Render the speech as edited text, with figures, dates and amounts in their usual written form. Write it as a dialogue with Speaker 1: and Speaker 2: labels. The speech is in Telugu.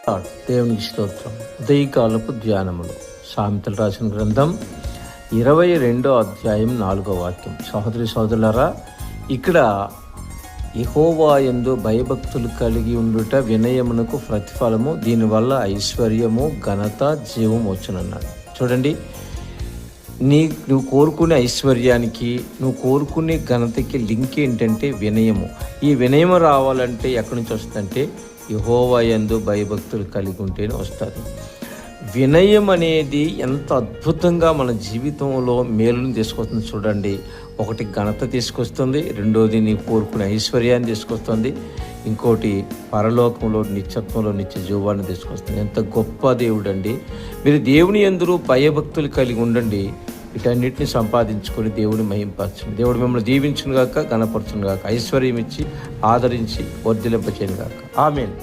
Speaker 1: దేవునికి స్తోత్రం. ఉదయకాలపు ధ్యానములు. సామెతలు రాసిన గ్రంథం 22వ అధ్యాయం 4వ వాక్యం. సహోదరి సహోదరులారా, ఇక్కడ యెహోవా యందు భయభక్తులు కలిగి ఉండుట వినయమునకు ప్రతిఫలము, దీనివల్ల ఐశ్వర్యము, ఘనత, జీవం వచ్చునన్నాడు. చూడండి, నువ్వు కోరుకునే ఐశ్వర్యానికి, నువ్వు కోరుకునే ఘనతకి లింక్ ఏంటంటే వినయము. ఈ వినయము రావాలంటే ఎక్కడి నుంచి వస్తుందంటే యెహోవా యందు భయభక్తులు కలిగి ఉంటేనే వస్తుంది. వినయం అనేది ఎంత అద్భుతంగా మన జీవితంలో మేలును తీసుకొస్తుంది. చూడండి, ఒకటి ఘనత తీసుకొస్తుంది, రెండోది నీ కోరుకునే ఐశ్వర్యాన్ని తీసుకొస్తుంది, ఇంకోటి పరలోకంలో నిత్యత్వంలో నిత్య జీవాన్ని తీసుకొస్తుంది. ఎంత గొప్ప దేవుడు అండి! మీరు దేవుని యందు భయభక్తులు కలిగి ఉండండి, వీటన్నిటిని సంపాదించుకొని దేవుని మహింపరచండి. దేవుడు మిమ్మల్ని దీవించును గాక, ఘనపరచును గాక, ఐశ్వర్యం ఇచ్చి ఆదరించి వర్ధిలింపచేయును గాక. ఆమేన్.